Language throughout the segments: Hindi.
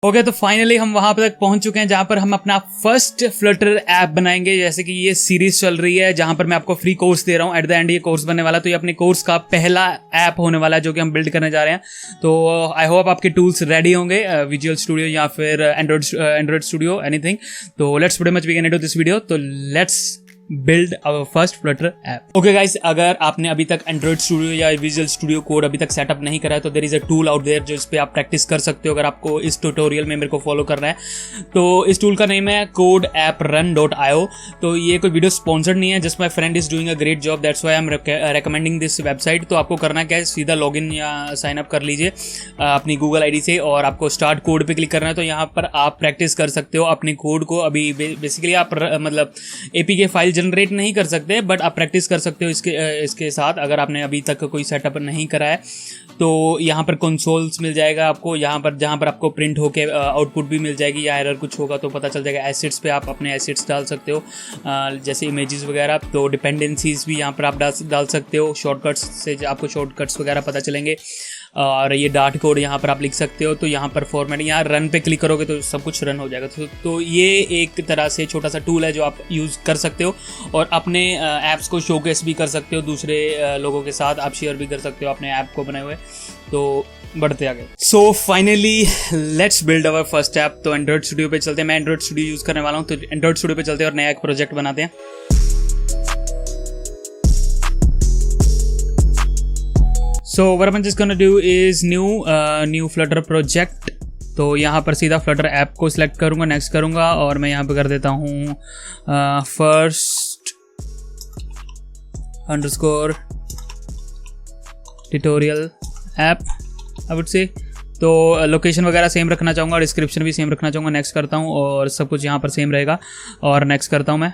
ओके तो फाइनली हम वहां तक पहुंच चुके हैं जहां पर हम अपना फर्स्ट फ्लटर ऐप बनाएंगे। जैसे कि ये सीरीज चल रही है जहां पर मैं आपको फ्री कोर्स दे रहा हूं। एट द एंड ये कोर्स बनने वाला है, तो ये अपने कोर्स का पहला ऐप होने वाला है जो कि हम बिल्ड करने जा रहे हैं। तो आई होप आपके टूल्स रेडी होंगे, विजुअल स्टूडियो या फिर एंड्रॉइड स्टूडियो, एनीथिंग। तो let's pretty much begin into this video. तो let's build our first Flutter app. Okay guys, अगर आपने अभी तक एंड्रॉइड स्टूडियो या विजुअल स्टूडियो कोड अभी तक सेटअप नहीं करा है तो there is a tool out there जो इस पे आप प्रैक्टिस कर सकते हो। अगर आपको इस ट्यूटोरियल में मेरे को फॉलो करना है तो इस टूल का नेम है codeapprun.io। तो ये कोई वीडियो स्पॉन्सर्ड नहीं है, just my friend is doing a great job, that's why I am recommending this website. तो आपको करना क्या है, सीधा लॉगिन या साइन अप कर लीजिए अपनी गूगल आईडी से और आपको स्टार्ट कोड पे क्लिक करना है। तो यहाँ पर आप प्रैक्टिस कर सकते हो अपने कोड को। अभी बेसिकली आप मतलब एपीके फाइल जनरेट नहीं कर सकते, बट आप प्रैक्टिस कर सकते हो इसके साथ। अगर आपने अभी तक कोई सेटअप नहीं करा है तो यहाँ पर कंसोल्स मिल जाएगा आपको, यहाँ पर जहाँ पर आपको प्रिंट होके आउटपुट भी मिल जाएगी या एरर कुछ होगा तो पता चल जाएगा। एसिड्स पे आप अपने एसिड्स डाल सकते हो, जैसे इमेजेस वगैरह। तो डिपेंडेंसीज भी यहाँ पर आप डाल सकते हो, शॉर्टकट्स से आपको शॉर्टकट्स वगैरह पता चलेंगे। और ये डार्ट कोड यहाँ पर आप लिख सकते हो। तो यहाँ पर फॉर्मेट, यहाँ रन पे क्लिक करोगे तो सब कुछ रन हो जाएगा। तो ये एक तरह से छोटा सा टूल है जो आप यूज़ कर सकते हो और अपने ऐप्स को शोकेस भी कर सकते हो, दूसरे लोगों के साथ आप शेयर भी कर सकते हो अपने ऐप को बनाए हुए। तो बढ़ते आगे। So finally let's build our first app. तो एंड्रॉइड स्टूडियो पे चलते हैं। मैं एंड्रॉइड स्टूडियो यूज़ करने वाला हूँ, तो एंड्रॉइड स्टूडियो पे चलते हैं और नया एक प्रोजेक्ट बनाते हैं। So what I'm just gonna do is new Flutter project। तो यहाँ पर सीधा Flutter ऐप को सिलेक्ट करूँगा, नेक्स्ट करूँगा और मैं यहाँ पे कर देता हूँ first underscore tutorial app I would say. तो लोकेशन वगैरह सेम रखना चाहूँगा, डिस्क्रिप्शन भी सेम रखना चाहूँगा। नेक्स्ट करता हूँ और सब कुछ यहाँ पर सेम रहेगा और नेक्स्ट करता हूँ मैं।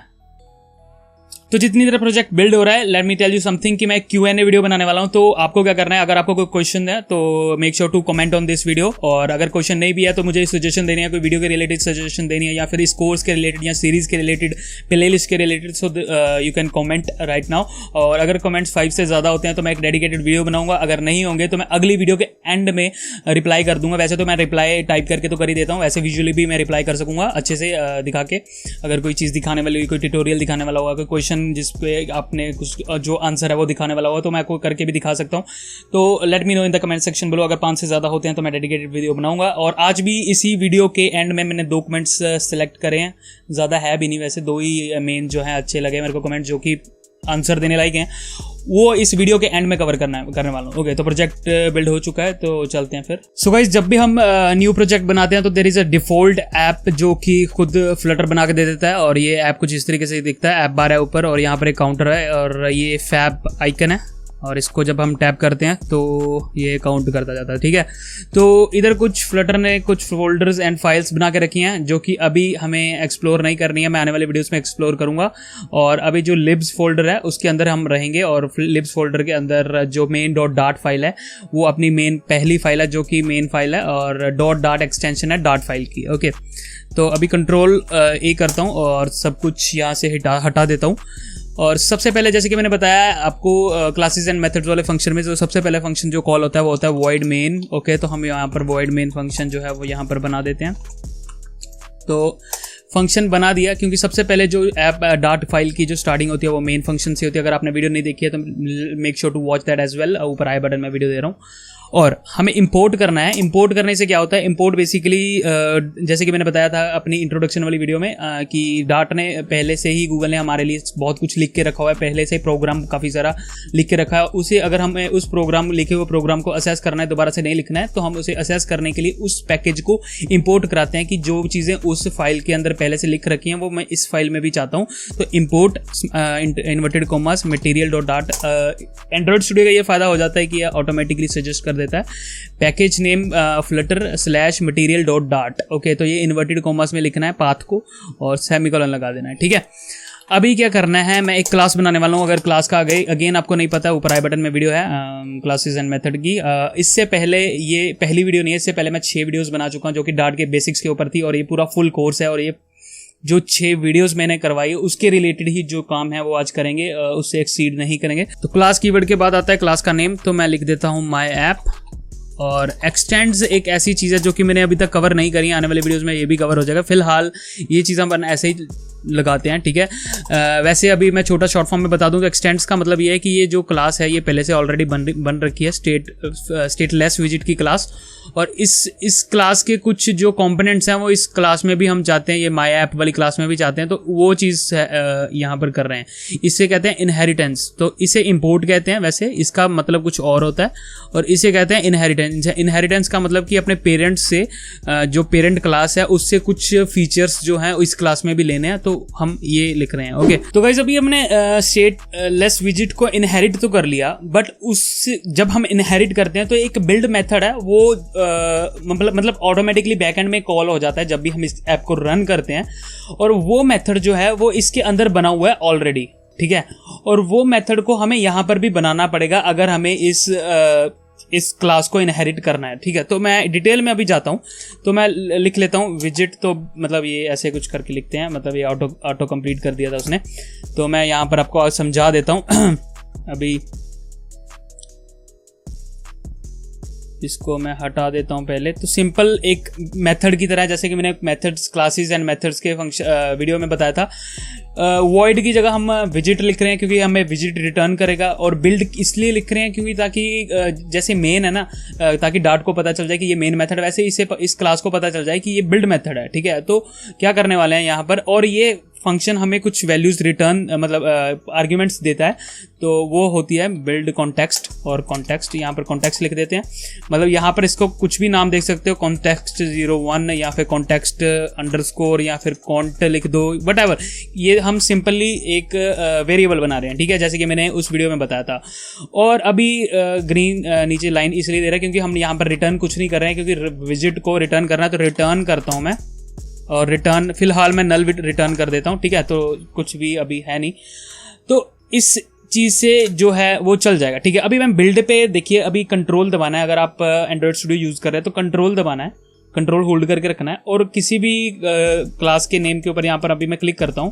तो जितनी देर प्रोजेक्ट बिल्ड हो रहा है, let me tell you something कि मैं Q&A वीडियो बनाने वाला हूं। तो आपको क्या करना है, अगर आपको कोई क्वेश्चन है तो make sure to comment on this video. और अगर क्वेश्चन नहीं भी है तो मुझे सजेशन देनी है, कोई वीडियो के रिलेटेड सजेशन देनी है या फिर इस कोर्स के रिलेटेड या सीरीज के रिलेटेड, प्ले लिस्ट के related. So you can comment right now. और अगर कमेंट्स 5 से ज़्यादा होते हैं तो मैं एक डेडिकेटेड वीडियो बनाऊंगा। अगर नहीं होंगे तो मैं अगली वीडियो के एंड में रिप्लाई कर दूंगा। वैसे तो मैं रिप्लाई टाइप करके तो कर ही देता हूँ, वैसे विजुअली भी मैं रिप्लाई कर सकूंगा अच्छे से दिखा के। अगर कोई चीज़ दिखाने वाली, कोई ट्यूटोरियल दिखाने वाला होगा, कोई क्वेश्चन जिसपे आपने कुछ जो आंसर है वो दिखाने वाला होगा तो मैं आपको करके भी दिखा सकता हूँ। तो let me know in the comment section below. अगर 5 से ज़्यादा होते हैं तो मैं डेडिकेटेड वीडियो बनाऊंगा। और आज भी इसी वीडियो के एंड में मैंने 2 कमेंट्स सेलेक्ट करे हैं, ज़्यादा है भी नहीं वैसे, 2 ही मेन जो है अच्छे लगे मेरे को कमेंट, जो कि आंसर देने लायक हैं, वो इस वीडियो के एंड में करने वाला हूँ। ओके, तो प्रोजेक्ट बिल्ड हो चुका है, तो चलते हैं फिर। सो गाइस, जब भी हम न्यू प्रोजेक्ट बनाते हैं तो there is a default app जो कि खुद फ्लटर बना के दे देता है। और ये ऐप कुछ इस तरीके से दिखता है। ऐप बार है ऊपर और यहाँ पर एक काउंटर है और ये फैब आइकन है और इसको जब हम टैप करते हैं तो ये काउंट करता जाता है। ठीक है, तो इधर कुछ फ्लटर ने कुछ फोल्डर्स एंड फाइल्स बना के रखी हैं जो कि अभी हमें एक्सप्लोर नहीं करनी है, मैं आने वाले वीडियोस में एक्सप्लोर करूंगा। और अभी जो लिब्स फोल्डर है उसके अंदर हम रहेंगे और लिब्स फोल्डर के अंदर जो main.dart फाइल है वो अपनी मेन पहली फाइल है जो कि मेन फाइल है और .dart एक्सटेंशन है डार्ट फाइल की। ओके, तो अभी कंट्रोल A करता हूँ और सब कुछ यहाँ से हटा देता हूँ। और सबसे पहले जैसे कि मैंने बताया आपको क्लासेस एंड मेथड्स वाले फंक्शन में जो सबसे पहले फंक्शन जो कॉल होता है वो होता है void main। ओके, तो हम यहाँ पर void main फंक्शन जो है वो यहाँ पर बना देते हैं। तो फंक्शन बना दिया क्योंकि सबसे पहले जो ऐप डार्ट फाइल की जो स्टार्टिंग होती है वो मेन फंक्शन से होती है। अगर आपने वीडियो नहीं देखी है तो make sure to watch that as well, ऊपर आई बटन में वीडियो दे रहा हूँ। और हमें इंपोर्ट करना है। इंपोर्ट करने से क्या होता है, इंपोर्ट बेसिकली जैसे कि मैंने बताया था अपनी इंट्रोडक्शन वाली वीडियो में कि डार्ट ने पहले से ही, गूगल ने हमारे लिए बहुत कुछ लिख के रखा हुआ है, पहले से प्रोग्राम काफ़ी सारा लिख के रखा है। उसे अगर हमें उस प्रोग्राम लिखे हुए प्रोग्राम को असेस करना है, दोबारा से नहीं लिखना है, तो हम उसे असेस करने के लिए उस पैकेज को इंपोर्ट कराते हैं कि जो चीज़ें उस फाइल के अंदर पहले से लिख रखी हैं वो मैं इस फाइल में भी चाहता हूँ। तो import inverted commas material.dart। Android studio का ये फ़ायदा हो जाता है कि यह ऑटोमेटिकली सजेस्ट कर देता है पैकेज नेम flutter/material.dart। ओके, तो ये इन्वर्टेड कॉमास में लिखना है पाथ को और सेमीकोलन लगा देना है। ठीक है, अभी क्या करना है, मैं एक क्लास बनाने वाला हूँ। अगर क्लास का अगेन आपको नहीं पता, ऊपर आई बटन में वीडियो है क्लासेस एंड मेथड की। इससे पहले, ये पहली वीडियो नहीं है, इससे पहले मैं 6 वीडियोस बना चुका हूँ जो कि डार्ट के बेसिक्स के ऊपर थी और ये पूरा फुल कोर्स है। और ये जो 6 वीडियोस मैंने करवाई उसके रिलेटेड ही जो काम है वो आज करेंगे, उससे एक्सीड नहीं करेंगे। तो क्लास कीवर्ड के बाद आता है क्लास का नेम, तो मैं लिख देता हूँ माई ऐप। और एक्सटेंड्स एक ऐसी चीज़ है जो कि मैंने अभी तक कवर नहीं करी, आने वाले वीडियोस में ये भी कवर हो जाएगा। फिलहाल ये चीज़ हम ऐसे ही लगाते हैं, ठीक है। वैसे अभी मैं छोटा शॉर्ट फॉर्म में बता दूं तो एक्सटेंड्स का मतलब ये है कि ये जो क्लास है ये पहले से ऑलरेडी बन रखी है, स्टेटलेस विजिट की क्लास, और इस क्लास के कुछ जो कंपोनेंट्स हैं वो इस क्लास में भी हम चाहते हैं, ये माई ऐप वाली क्लास में भी चाहते हैं, तो वो चीज़ यहाँ पर कर रहे हैं। इससे कहते हैं इनहेरिटेंस, तो इसे इंपोर्ट कहते हैं, वैसे इसका मतलब कुछ और होता है, और इसे कहते हैं इनहेरिटेंस। इनहेरिटेंस का मतलब कि अपने पेरेंट्स से जो पेरेंट क्लास है उससे कुछ फीचर्स जो हैं इस क्लास में भी लेने हैं, तो हम ये लिख रहे हैं। ओके, तो गाइस अभी हमने स्टेटलेस विजिट को इनहेरिट तो कर लिया, बट उससे जब हम इनहेरिट करते हैं तो एक बिल्ड मेथड है वो मतलब ऑटोमेटिकली बैकएंड में कॉल हो जाता है जब भी हम इस ऐप को रन करते हैं, और वो मेथड जो है वो इसके अंदर बना हुआ है ऑलरेडी, ठीक है। और वो मेथड को हमें यहां पर भी बनाना पड़ेगा अगर हमें इस क्लास को इनहेरिट करना है, ठीक है। तो मैं डिटेल में अभी जाता हूं, तो मैं लिख लेता हूं विजिट, तो मतलब ये ऐसे कुछ करके लिखते हैं, मतलब ये ऑटो कंप्लीट कर दिया था उसने, तो मैं यहां पर आपको समझा देता हूं। अभी इसको मैं हटा देता हूं पहले। तो सिंपल एक मेथड की तरह, जैसे कि मैंने मेथड्स, क्लासेस एंड मेथड्स के वीडियो में बताया था, वॉइड की जगह हम विजिट लिख रहे हैं क्योंकि हमें विजिट रिटर्न करेगा, और बिल्ड इसलिए लिख रहे हैं क्योंकि ताकि जैसे मेन है ना, ताकि डार्ट को पता चल जाए कि ये मेन मेथड, वैसे इस क्लास को पता चल जाए कि ये बिल्ड मेथड है, ठीक है। तो क्या करने वाले हैं यहाँ पर, और ये फंक्शन हमें कुछ वैल्यूज रिटर्न मतलब आर्ग्यूमेंट्स देता है, तो वो होती है बिल्ड कॉन्टेक्स्ट, और कॉन्टेक्स्ट यहाँ पर कॉन्टेक्स्ट लिख देते हैं, मतलब यहाँ पर इसको कुछ भी नाम देख सकते हो, कॉन्टेक्स्ट 01 या फिर कॉन्टेक्स्ट अंडरस्कोर या फिर कॉन्ट लिख दो, वटएवर। ये हम सिंपली एक वेरिएबल बना रहे हैं, ठीक है, जैसे कि मैंने उस वीडियो में बताया था। और अभी ग्रीन नीचे लाइन इसलिए दे रहा है क्योंकि हम यहाँ पर रिटर्न कुछ नहीं कर रहे हैं, क्योंकि विजिट को रिटर्न करना है, तो रिटर्न करता हूँ मैं, और रिटर्न फिलहाल मैं नल रिटर्न कर देता हूँ, ठीक है। तो कुछ भी अभी है नहीं, तो इस चीज़ से जो है वो चल जाएगा, ठीक है। अभी मैं बिल्ड पे देखिए, अभी कंट्रोल दबाना है, अगर आप एंड्रॉइड स्टूडियो यूज़ कर रहे हैं तो कंट्रोल दबाना है, कंट्रोल होल्ड करके रखना है, और किसी भी क्लास के नेम के ऊपर यहाँ पर अभी मैं क्लिक करता हूँ,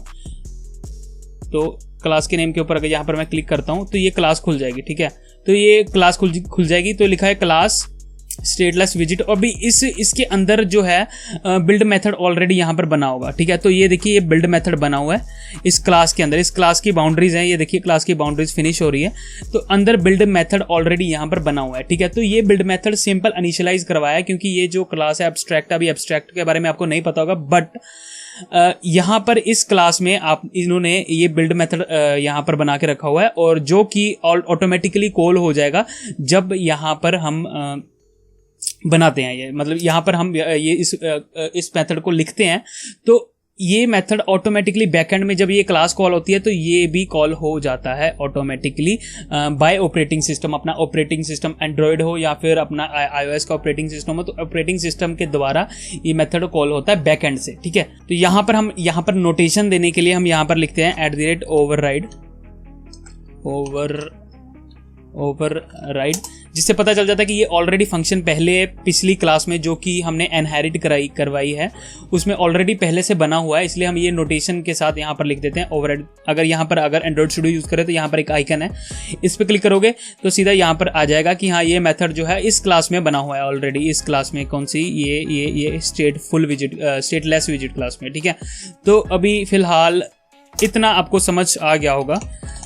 तो क्लास के नेम के ऊपर अगर यहाँ पर मैं क्लिक करता हूँ तो ये क्लास खुल जाएगी, ठीक है। तो ये क्लास खुल जाएगी, तो लिखा है क्लास स्टेटलेस विजिट, और भी इसके अंदर जो है बिल्ड मेथड ऑलरेडी यहाँ पर बना होगा, ठीक है। तो ये देखिए, ये बिल्ड मेथड बना हुआ है इस क्लास के अंदर, इस क्लास की बाउंड्रीज हैं, ये देखिए क्लास की बाउंड्रीज फिनिश हो रही है, तो अंदर बिल्ड मेथड ऑलरेडी यहाँ पर बना हुआ है, ठीक है। तो ये बिल्ड मेथड सिंपल इनिशियलाइज करवाया, क्योंकि ये जो क्लास है एब्स्ट्रैक्ट, अभी एब्स्ट्रैक्ट के बारे में आपको नहीं पता होगा, बट यहाँ पर इस क्लास में इन्होंने ये बिल्ड मेथड यहाँ पर बना के रखा हुआ है, और जो कि ऑटोमेटिकली कॉल हो जाएगा जब यहाँ पर हम बनाते हैं, ये मतलब यहाँ पर हम ये इस मेथड को लिखते हैं, तो ये मेथड ऑटोमेटिकली बैकएंड में जब ये क्लास कॉल होती है तो ये भी कॉल हो जाता है ऑटोमेटिकली बाय ऑपरेटिंग सिस्टम। अपना ऑपरेटिंग सिस्टम एंड्रॉयड हो या फिर अपना iOS का ऑपरेटिंग सिस्टम हो, तो ऑपरेटिंग सिस्टम के द्वारा ये मेथड कॉल होता है बैकएंड से, ठीक है। तो यहाँ पर नोटेशन देने के लिए हम यहाँ पर लिखते हैं ओवरराइड, जिससे पता चल जाता है कि ये ऑलरेडी फंक्शन पहले पिछली क्लास में जो कि हमने इनहेरिट करवाई है उसमें ऑलरेडी पहले से बना हुआ है, इसलिए हम ये नोटेशन के साथ यहाँ पर लिख देते हैं ओवरराइड। अगर एंड्रॉइड स्टूडियो यूज करें तो यहाँ पर एक आइकन है, इस पर क्लिक करोगे तो सीधा यहाँ पर आ जाएगा कि हाँ ये मेथड जो है इस क्लास में बना हुआ है ऑलरेडी, इस क्लास में कौन सी, ये स्टेटलेस विजिट क्लास में, ठीक है। तो अभी फिलहाल इतना आपको समझ आ गया होगा।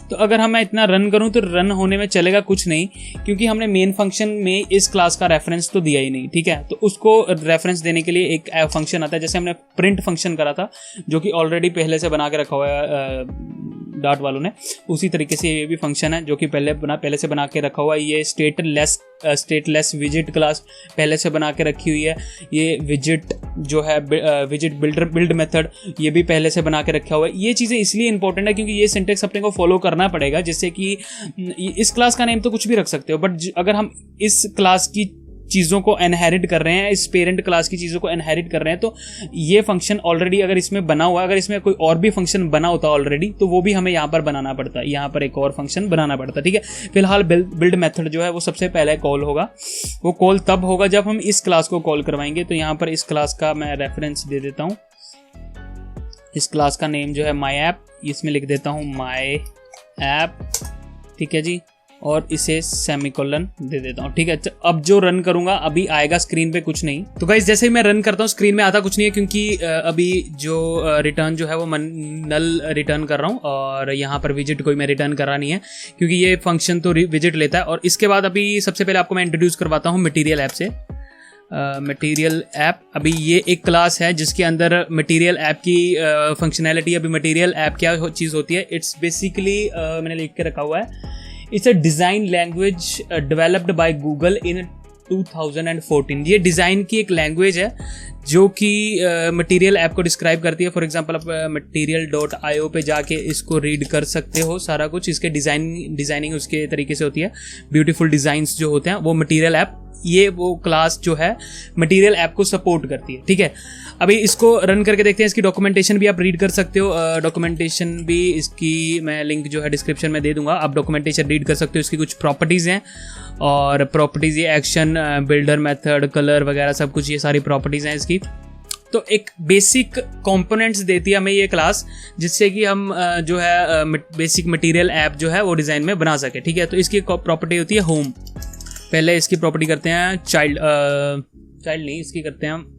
तो अगर मैं इतना रन करूं तो रन होने में चलेगा कुछ नहीं, क्योंकि हमने मेन फंक्शन में इस क्लास का रेफरेंस तो दिया ही नहीं, ठीक है। तो उसको रेफरेंस देने के लिए एक फंक्शन आता है, जैसे हमने प्रिंट फंक्शन करा था जो कि ऑलरेडी पहले से बना के रखा हुआ है डार्ट वालों ने, उसी तरीके से ये भी फंक्शन है जो कि पहले से बना के रखा हुआ है। ये स्टेटलेस विजिट क्लास पहले से बना के रखी हुई है। ये विजिट जो है विजिट बिल्ड मेथड, ये भी पहले से बना के रखा हुआ है। ये चीज़ें इसलिए इंपॉर्टेंट है क्योंकि ये सिंटेक्स अपने को फॉलो करना पड़ेगा, जिससे कि इस क्लास का नेम तो कुछ भी रख सकते हो, बट अगर हम इस क्लास की चीज़ों को इनहेरिट कर रहे हैं, इस पेरेंट क्लास की चीज़ों को इनहेरिट कर रहे हैं, तो ये फंक्शन ऑलरेडी अगर इसमें बना हुआ है, अगर इसमें कोई और भी फंक्शन बना होता ऑलरेडी तो वो भी हमें यहाँ पर बनाना पड़ता है, यहाँ पर एक और फंक्शन बनाना पड़ता है, ठीक है। फिलहाल बिल्ड मेथड जो है वो सबसे पहले कॉल होगा, वो कॉल तब होगा जब हम इस क्लास को कॉल करवाएंगे। तो यहाँ पर इस क्लास का मैं रेफरेंस दे देता हूँ, इस क्लास का नेम जो है माई ऐप, इसमें लिख देता हूँ माई ऐप, ठीक है जी। और इसे सेमीकोलन दे देता हूँ। ठीक है, अब जो रन करूंगा अभी आएगा स्क्रीन पे कुछ नहीं। तो गाइस जैसे ही मैं रन करता हूँ स्क्रीन में आता कुछ नहीं है, क्योंकि अभी जो रिटर्न जो है वो नल रिटर्न कर रहा हूँ और यहाँ पर विजिट कोई मैं रिटर्न कर रहा नहीं है, क्योंकि ये फंक्शन तो विजिट लेता है। और इसके बाद अभी सबसे पहले आपको मैं इंट्रोड्यूस करवाता हूँ मटेरियल ऐप से। मटेरियल ऐप, अभी ये एक क्लास है जिसके अंदर मटेरियल ऐप की फंक्शनैलिटी। अभी मटेरियल ऐप क्या चीज़ होती है, इट्स बेसिकली मैंने लिख के रखा हुआ है, it's a design language developed by Google in 2014। ये डिज़ाइन की एक लैंग्वेज है जो कि मटेरियल ऐप को डिस्क्राइब करती है। फॉर एग्जांपल आप material.io पे जाके इसको रीड कर सकते हो सारा कुछ। इसके डिज़ाइनिंग उसके तरीके से होती है, ब्यूटीफुल डिज़ाइंस जो होते हैं वो मटेरियल ऐप, ये वो क्लास जो है मटेरियल ऐप को सपोर्ट करती है। ठीक है, अभी इसको रन करके देखते हैं। इसकी डॉक्यूमेंटेशन भी आप रीड कर सकते हो, डॉक्यूमेंटेशन भी इसकी मैं लिंक जो है डिस्क्रिप्शन में दे दूंगा, आप डॉक्यूमेंटेशन रीड कर सकते हो। इसकी कुछ प्रॉपर्टीज़ हैं और प्रॉपर्टीज़ ये एक्शन, बिल्डर मेथड, कलर वगैरह सब कुछ, ये सारी प्रॉपर्टीज़ हैं इसकी। तो एक बेसिक कंपोनेंट्स देती है हमें ये क्लास, जिससे कि हम जो है बेसिक मटेरियल ऐप जो है वो डिज़ाइन में बना सके। ठीक है, तो इसकी प्रॉपर्टी होती है होम। पहले इसकी प्रॉपर्टी करते हैं चाइल्ड नहीं, इसकी करते हैं हम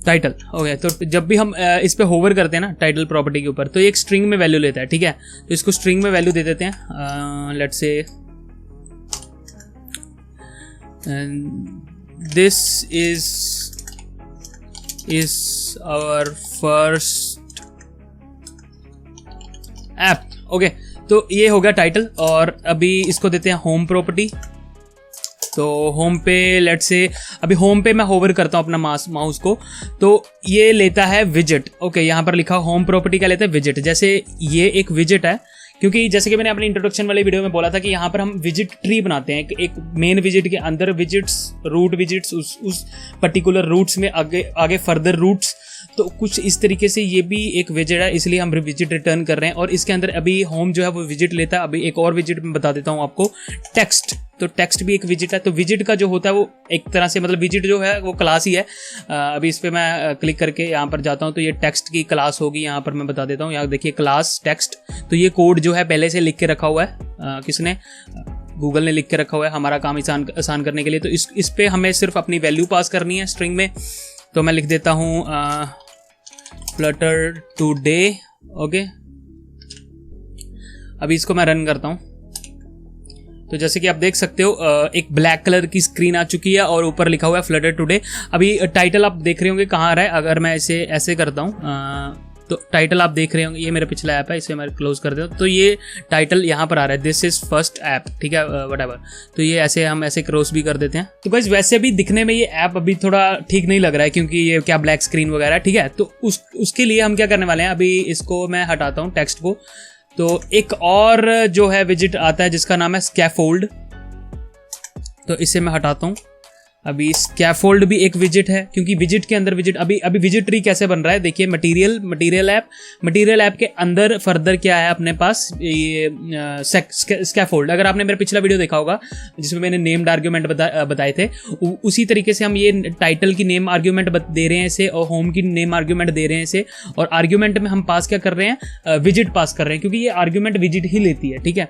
टाइटल। ओके, तो जब भी हम इस पे होवर करते हैं ना टाइटल प्रॉपर्टी के ऊपर, तो ये एक स्ट्रिंग में वैल्यू लेता है। ठीक है, तो इसको स्ट्रिंग में वैल्यू दे देते हैं। Let's say this is our first app. Okay, तो ये हो गया टाइटल। और अभी इसको देते हैं होम प्रॉपर्टी। तो होम पे लेट्स से अभी होम पे मैं होवर करता हूँ अपना माउस को, तो ये लेता है विजिट। ओके, यहाँ पर लिखा होम प्रॉपर्टी का लेता है विजिट। जैसे ये एक विजिट है, क्योंकि जैसे कि मैंने अपनी इंट्रोडक्शन वाले वीडियो में बोला था कि यहाँ पर हम विजिट ट्री बनाते हैं। एक मेन विजिट के अंदर विजिट्स, रूट विजिट्स, उस पर्टिकुलर रूट्स में आगे फर्दर रूट्स। तो कुछ इस तरीके से ये भी एक विजिट है, इसलिए हम विजिट रिटर्न कर रहे हैं। और इसके अंदर अभी होम जो है वो विजिट लेता है। अभी एक और विजिट मैं बता देता हूँ आपको, टेक्स्ट। तो टेक्स्ट भी एक विजिट है। तो विजिट का जो होता है वो एक तरह से मतलब विजिट जो है वो क्लास ही है। अभी इस पर मैं क्लिक करके यहाँ पर जाता हूँ तो ये टेक्स्ट की क्लास होगी। यहाँ पर मैं बता देता हूँ, यहाँ देखिए क्लास टेक्स्ट। तो ये कोड जो है पहले से लिख के रखा हुआ है, किसने, गूगल ने लिख के रखा हुआ है हमारा काम आसान करने के लिए। तो इस पे हमें सिर्फ अपनी वैल्यू पास करनी है स्ट्रिंग में। तो मैं लिख देता हूँ फ्लटर टुडे। ओके, अभी इसको मैं रन करता हूँ। तो जैसे कि आप देख सकते हो एक ब्लैक कलर की स्क्रीन आ चुकी है और ऊपर लिखा हुआ है फ्लटर टुडे। अभी टाइटल आप देख रहे होंगे कहाँ आ रहा है। अगर मैं इसे ऐसे करता हूँ तो टाइटल आप देख रहे होंगे, ये मेरा पिछला ऐप है, इसे मैं क्लोज कर देता हूँ। तो ये टाइटल यहाँ पर आ रहा है, दिस इज फर्स्ट ऐप। ठीक है, व्हाटएवर। तो ये ऐसे हम ऐसे क्रॉस भी कर देते हैं। तो गाइस वैसे भी दिखने में ये ऐप अभी थोड़ा ठीक नहीं लग रहा है, क्योंकि ये क्या ब्लैक स्क्रीन वगैरह। ठीक है, तो उसके लिए हम क्या करने वाले हैं, अभी इसको मैं हटाता हूँ टेक्स्ट को। तो एक और जो है विजिट आता है जिसका नाम है स्कैफोल्ड। तो इसे मैं हटाता हूँ। अभी स्कैफोल्ड भी एक विजिट है, क्योंकि विजिट के अंदर विजिट, अभी विजिट ट्री कैसे बन रहा है देखिए। मटेरियल ऐप के अंदर फर्दर क्या है अपने पास, ये स्कैफोल्ड। अगर आपने मेरा पिछला वीडियो देखा होगा जिसमें मैंने नेम्ड आर्ग्यूमेंट बताए थे, उसी तरीके से हम ये टाइटल की नेम आर्ग्यूमेंट दे रहे हैं इसे, और होम की नेम आर्ग्यूमेंट दे रहे हैं इसे। और आर्ग्यूमेंट में हम पास क्या कर रहे हैं, विजिट पास कर रहे हैं, क्योंकि ये आर्ग्यूमेंट विजिट ही लेती है। ठीक है,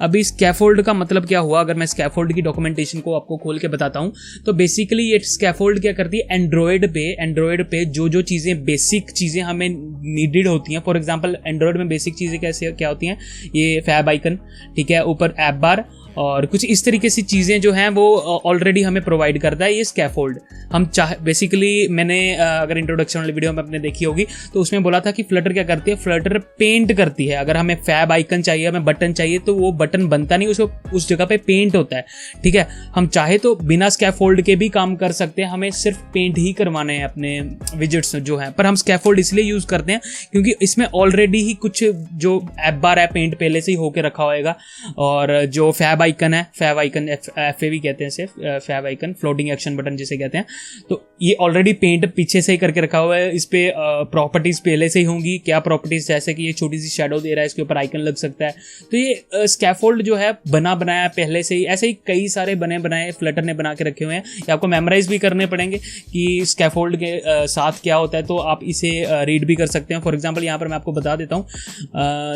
अभी स्कैफोल्ड का मतलब क्या हुआ, अगर मैं स्कैफोल्ड की डॉक्यूमेंटेशन को आपको खोल के बताता हूँ तो बेसिकली ये स्कैफोल्ड क्या करती है, एंड्रॉयड पे जो चीज़ें बेसिक चीज़ें हमें नीडेड होती हैं। फॉर एग्जांपल एंड्रॉयड में बेसिक चीज़ें कैसे क्या होती हैं, ये फैब आइकन, ठीक है, ऊपर ऐप बार और कुछ इस तरीके से चीज़ें जो हैं वो ऑलरेडी हमें प्रोवाइड करता है ये स्कैफोल्ड। हम बेसिकली मैंने अगर इंट्रोडक्शन वाली वीडियो में आपने देखी होगी तो उसमें बोला था कि फ्लटर क्या करती है, फ्लटर पेंट करती है। अगर हमें फैब आइकन चाहिए, हमें बटन चाहिए, तो वो बटन बनता नहीं, उसको उस जगह पे पेंट होता है। ठीक है, हम चाहे तो बिना स्कैफोल्ड के भी काम कर सकते हैं, हमें सिर्फ पेंट ही करवाने हैं अपने विजिट्स जो हैं। पर हम स्कैफोल्ड इसलिए यूज़ करते हैं क्योंकि इसमें ऑलरेडी ही कुछ जो ऐप बार है पेंट पहले से ही होके रखा होएगा। और जो फैब आइकन है, फैब आइकन FAV कहते हैं सिर्फ, fab icon floating action button जिसे कहते हैं, तो ये ऑलरेडी पेंट पीछे से ही करके रखा हुआ है। इस पे प्रॉपर्टीज पहले से ही होंगी। क्या प्रॉपर्टीज, जैसे कि ये छोटी सी शैडो दे रहा है, इसके ऊपर आइकन लग सकता है। तो ये स्कैफोल्ड जो है बनाया पहले से ही, ऐसे ही कई सारे बनाए फ्लटर ने बना के रखे हुए हैं। ये आपको मेमोराइज भी करने पड़ेंगे कि स्कैफोल्ड के साथ क्या होता है, तो आप इसे रीड भी कर सकते हैं। फॉर एग्जाम्पल यहाँ पर मैं आपको बता देता हूँ,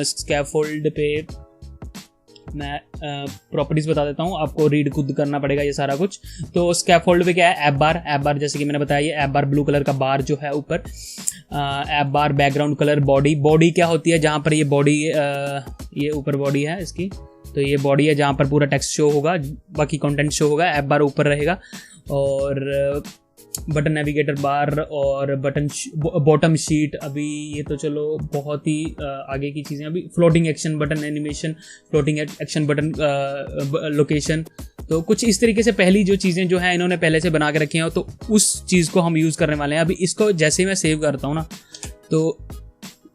स्कैफोल्ड पे मैं प्रॉपर्टीज़ बता देता हूँ, आपको रीड खुद करना पड़ेगा ये सारा कुछ। तो स्कैफोल्ड पे क्या है, ऐप बार जैसे कि मैंने बताया, ये ऐप बार ब्लू कलर का बार जो है ऊपर, ऐप बार बैकग्राउंड कलर, बॉडी क्या होती है, जहाँ पर ये बॉडी, ये ऊपर बॉडी है इसकी, तो ये बॉडी है जहाँ पर पूरा टेक्स्ट शो होगा, बाकी कंटेंट शो होगा, ऐप बार ऊपर रहेगा। और बटन नेविगेटर बार और बॉटम शीट, अभी ये तो चलो बहुत ही आगे की चीज़ें। अभी floating action button animation, floating action button location, तो कुछ इस तरीके से पहली जो चीज़ें जो हैं इन्होंने पहले से बना के रखी हैं, तो उस चीज़ को हम यूज़ करने वाले हैं। अभी इसको जैसे ही मैं सेव करता हूँ ना तो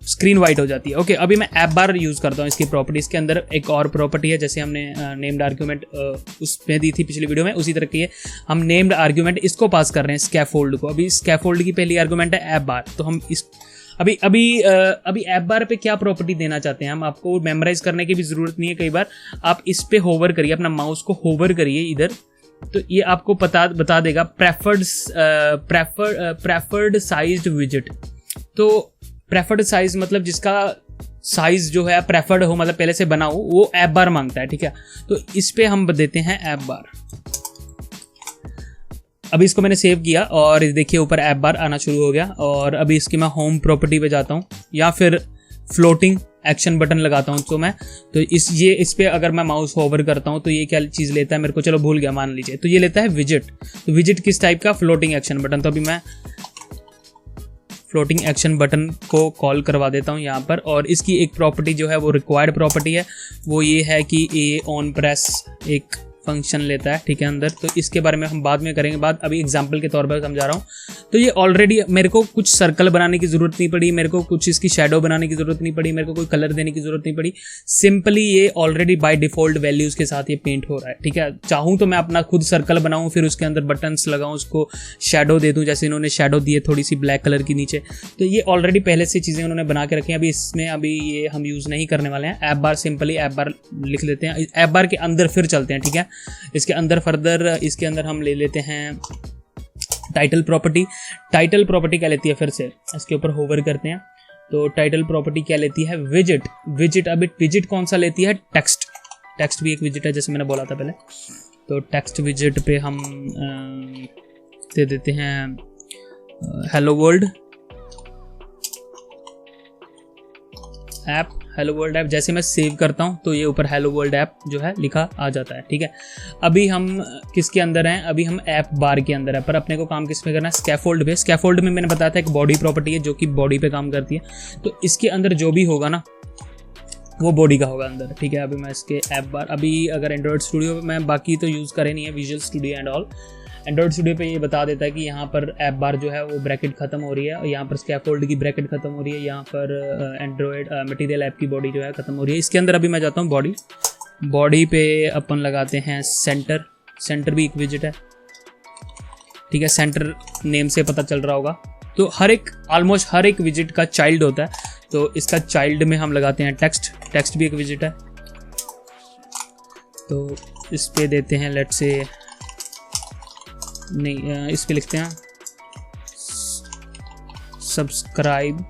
स्क्रीन वाइट हो जाती है। ओके, अभी मैं ऐप बार यूज़ करता हूँ। इसकी प्रॉपर्टीज़ के अंदर एक और प्रॉपर्टी है, जैसे हमने नेम्ड आर्ग्यूमेंट उसमें दी थी पिछली वीडियो में, उसी तरह की है। हम नेम्ड आर्ग्यूमेंट इसको पास कर रहे हैं स्कैफोल्ड को। अभी स्कैफोल्ड की पहली आर्ग्यूमेंट है ऐप बार, तो हम इस अभी ऐप बार पे क्या प्रॉपर्टी देना चाहते हैं हम, आपको मेमोराइज करने की भी ज़रूरत नहीं है। कई बार आप इस पे होवर करिए, अपना माउस को होवर करिए इधर, तो ये आपको बता देगा प्रेफर्ड साइज्ड विजेट। तो प्रेफर्ड साइज मतलब जिसका साइज जो है प्रेफर्ड हो, मतलब पहले से बना हो, वो ऐप बार मांगता है, ठीक है। तो इस पे हम देते हैं ऐप बार। अभी इसको मैंने सेव किया और देखिए ऊपर ऐप बार आना शुरू हो गया। और अभी इसकी मैं होम प्रॉपर्टी पे जाता हूँ या फिर फ्लोटिंग एक्शन बटन लगाता हूँ, तो इस पे अगर मैं माउस होवर करता हूँ तो ये क्या चीज़ लेता है मेरे को, चलो भूल गया मान लीजिए, तो ये लेता है विजेट। तो विजेट किस टाइप का, फ्लोटिंग एक्शन बटन। तो अभी मैं फ्लोटिंग एक्शन बटन को कॉल करवा देता हूँ यहाँ पर। और इसकी एक प्रॉपर्टी जो है वो रिक्वायर्ड प्रॉपर्टी है, वो ये है कि ये ऑन प्रेस एक फंक्शन लेता है, ठीक है, अंदर। तो इसके बारे में हम बाद में करेंगे बात, अभी एग्जांपल के तौर पर समझा रहा हूँ। तो ये ऑलरेडी मेरे को कुछ सर्कल बनाने की ज़रूरत नहीं पड़ी, मेरे को कुछ इसकी शेडो बनाने की ज़रूरत नहीं पड़ी, मेरे को कोई कलर देने की ज़रूरत नहीं पड़ी। सिंपली ये ऑलरेडी बाय डिफ़ॉल्ट वैल्यूज़ के साथ ये पेंट हो रहा है, ठीक है। चाहूँ तो मैं अपना खुद सर्कल बनाऊँ, फिर उसके अंदर बटन्स लगाऊँ, उसको शेडो दे दूँ, जैसे इन्होंने शेडो दी है थोड़ी सी ब्लैक कलर की नीचे। तो ये ऑलरेडी पहले से चीज़ें उन्होंने बना के रखी हैं। अभी ये हम यूज़ नहीं करने वाले हैं। ऐप बार, सिंपली ऐप बार लिख लेते हैं। ऐप बार के अंदर फिर चलते हैं, ठीक है। इसके अंदर फर्दर इसके अंदर हम ले लेते हैं टाइटल प्रॉपर्टी। टाइटल प्रॉपर्टी क्या लेती है, फिर से इसके ऊपर होवर करते हैं तो टाइटल प्रॉपर्टी क्या लेती है, विजेट। अब विजेट कौन सा लेती है, टेक्स्ट भी एक विजेट है, जैसे मैंने बोला था पहले। तो टेक्स्ट विजेट पे हम दे देते हैं hello world app. Hello world app जैसे मैं सेव करता हूँ तो ये ऊपर हेलो वर्ल्ड ऐप जो है लिखा आ जाता है, ठीक है। अभी हम किसके अंदर हैं, अभी हम ऐप बार के अंदर है, पर अपने को काम किस में करना है, स्कैफोल्ड पे। स्कैफोल्ड में मैंने बताया था एक बॉडी प्रॉपर्टी है जो कि बॉडी पे काम करती है, तो इसके अंदर जो भी होगा ना वो बॉडी का होगा अंदर, ठीक है। अभी मैं इसके ऐप बार, अभी अगर एंड्रॉयड स्टूडियो में, बाकी तो यूज़ करे नहीं है visual studio and all, Android studio पे ये बता देता है कि यहाँ पर ऐप बार जो है वो ब्रैकेट खत्म हो रही है, और यहाँ पर स्कैफोल्ड की ब्रैकेट खत्म हो रही है, यहाँ पर एंड्रॉयड मटेरियल ऐप की बॉडी जो है खत्म हो रही है। इसके अंदर अभी मैं जाता हूँ बॉडी पे अपन लगाते हैं सेंटर भी एक विजेट है, ठीक है। सेंटर नेम से पता चल रहा होगा। तो ऑलमोस्ट हर एक विजेट का चाइल्ड होता है, तो इसका चाइल्ड में हम लगाते हैं टेक्स्ट भी एक विजेट है, तो इस पे देते हैं लेट्स से नहीं, इस पे लिखते हैं subscribe,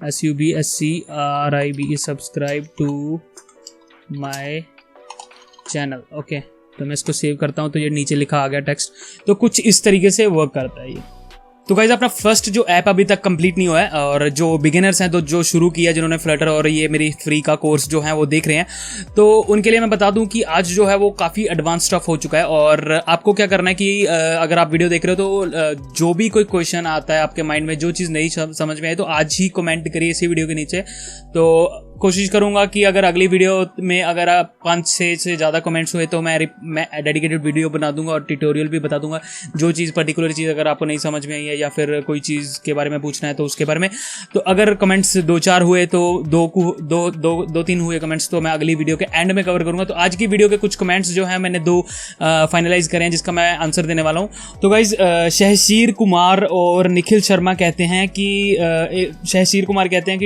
SUBSCRIBE, subscribe to my channel. Okay, तो मैं इसको सेव करता हूँ तो ये नीचे लिखा आ गया टेक्स्ट। तो कुछ इस तरीके से वर्क करता है ये। तो गाइस अपना फर्स्ट जो ऐप अभी तक कंप्लीट नहीं हुआ है, और जो बिगिनर्स हैं तो जो शुरू किया, जिन्होंने फ्लटर और ये मेरी फ्री का कोर्स जो है वो देख रहे हैं, तो उनके लिए मैं बता दूं कि आज जो है वो काफ़ी एडवांस स्टफ हो चुका है। और आपको क्या करना है कि अगर आप वीडियो देख रहे हो तो जो भी कोई क्वेश्चन आता है आपके माइंड में, जो चीज़ नहीं समझ में आए, तो आज ही कमेंट करिए इसी वीडियो के नीचे। तो कोशिश करूंगा कि अगर अगली वीडियो में अगर 5-6 से ज़्यादा कमेंट्स हुए तो मैं डेडिकेटेड वीडियो बना दूंगा और ट्यूटोरियल भी बता दूंगा। जो चीज़ पर्टिकुलर चीज़ अगर आपको नहीं समझ में आई है या फिर कोई चीज़ के बारे में पूछना है तो उसके बारे में, तो अगर कमेंट्स 2-4 हुए तो 2-3 हुए कमेंट्स तो मैं अगली वीडियो के एंड में कवर करूँगा। तो आज की वीडियो के कुछ कमेंट्स जो है मैंने 2 फाइनलाइज करे हैं जिसका मैं आंसर देने वाला हूँ। तो गाइज शहशीर कुमार और निखिल शर्मा कहते हैं कि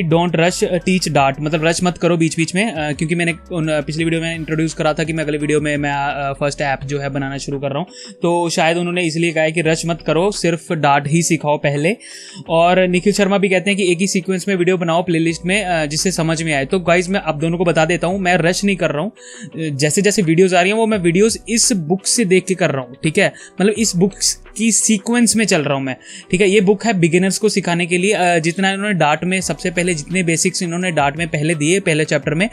डोंट रश टीच डार्ट, मतलब रश मत करो बीच बीच में, क्योंकि मैंने पिछली वीडियो में इंट्रोड्यूस करा था कि मैं अगले वीडियो में मैं फर्स्ट ऐप जो है बनाना शुरू कर रहा हूँ, तो शायद उन्होंने इसलिए कहा है कि रश मत करो, सिर्फ डार्ट ही सिखाओ पहले। और निखिल शर्मा भी कहते हैं कि एक ही सीक्वेंस में वीडियो बनाओ प्लेलिस्ट में जिससे समझ में आए। तो गाइज मैं आप दोनों को बता देता हूँ, मैं रश नहीं कर रहा हूँ, जैसे जैसे वीडियोज आ रही हैं वो मैं वीडियोज इस बुक से देख के कर रहा हूँ, ठीक है, मतलब इस बुक की सीक्वेंस में चल रहा हूँ मैं, ठीक है। ये बुक है बिगिनर्स को सिखाने के लिए, जितना इन्होंने डार्ट में सबसे पहले जितने बेसिक्स इन्होंने डार्ट में पहले दिए पहले चैप्टर में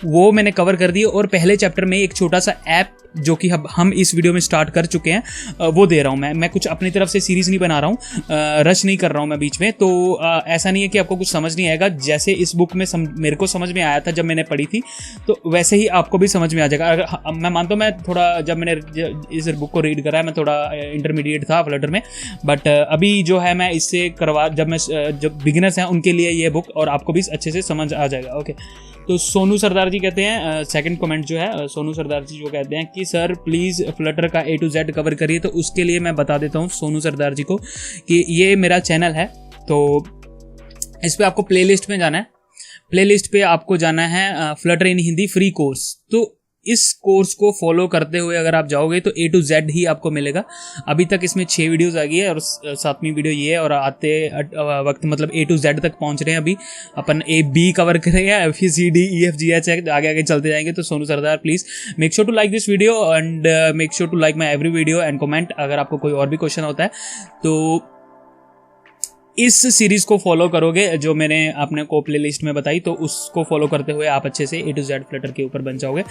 वो मैंने कवर कर दिए, और पहले चैप्टर में एक छोटा सा ऐप जो कि हम इस वीडियो में स्टार्ट कर चुके हैं वो दे रहा हूँ मैं कुछ अपनी तरफ से सीरीज नहीं बना रहा हूँ, रश नहीं कर रहा हूँ मैं बीच में। तो ऐसा नहीं है कि आपको कुछ समझ नहीं आएगा, जैसे इस बुक में मेरे को समझ में आया था जब मैंने पढ़ी थी, तो वैसे ही आपको भी समझ में आ जाएगा। अगर मैं मानता हूँ मैं थोड़ा, जब मैंने इस बुक को रीड करा है मैं थोड़ा इंटरमीडिएट था फ्लटर में, बट अभी जो है मैं इससे जब बिगिनर्स हैं उनके लिए ये बुक, और आपको भी अच्छे से समझ आ जाएगा। ओके, तो सोनू सरदार जी कहते हैं, सेकंड कमेंट जो है सोनू सरदार जी जो कहते हैं कि सर प्लीज़ फ्लटर का A to Z कवर करिए। तो उसके लिए मैं बता देता हूँ सोनू सरदार जी को कि ये मेरा चैनल है, तो इस पर आपको प्लेलिस्ट में जाना है, प्लेलिस्ट पे आपको जाना है फ्लटर इन हिंदी फ्री कोर्स। तो इस कोर्स को फॉलो करते हुए अगर आप जाओगे तो A to Z ही आपको मिलेगा। अभी तक इसमें 6 वीडियोस आ गई है और 7वीं वीडियो ये है, और आते वक्त मतलब A to Z तक पहुंच रहे हैं। अभी अपन A B कवर करेंगे, F C D E F G H आगे आगे चलते जाएंगे। तो Sonu Sardar please make sure to like this video and make sure to like my every video and comment. अगर आपको कोई और भी क्वेश्चन होता है तो इस सीरीज को फॉलो करोगे जो मैंने आपने को प्लेलिस्ट में बताई, तो उसको फॉलो करते हुए आप अच्छे से A to Z फ्लटर के ऊपर बन जाओगे।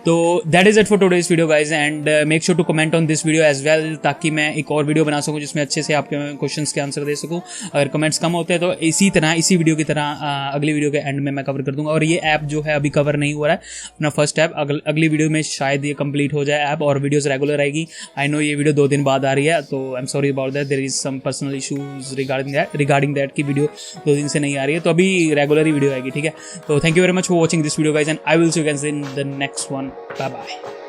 तो that is it for today's video guys, and make sure to comment on this video as well, ताकि मैं एक और वीडियो बना सकूं जिसमें अच्छे से आपके क्वेश्चंस के आंसर दे सकूं। अगर कमेंट्स कम होते हैं तो इसी वीडियो की तरह अगली वीडियो के एंड में मैं कवर कर दूंगा। और ये ऐप जो है अभी कवर नहीं हो रहा है, अपना फर्स्ट ऐप अगली वीडियो में शायद ये कंप्लीट हो जाए ऐप, और वीडियोज रेगुलर आएगी। आई नो ये वीडियो 2 दिन बाद आ रही है, तो I am sorry about that, there is some personal issues regarding that की वीडियो 2 दिन से नहीं आ रही है, तो अभी रेगुलर ही वीडियो आएगी, ठीक है। तो thank you very much for watching this video guys, and I will see you guys in the next one. Bye bye.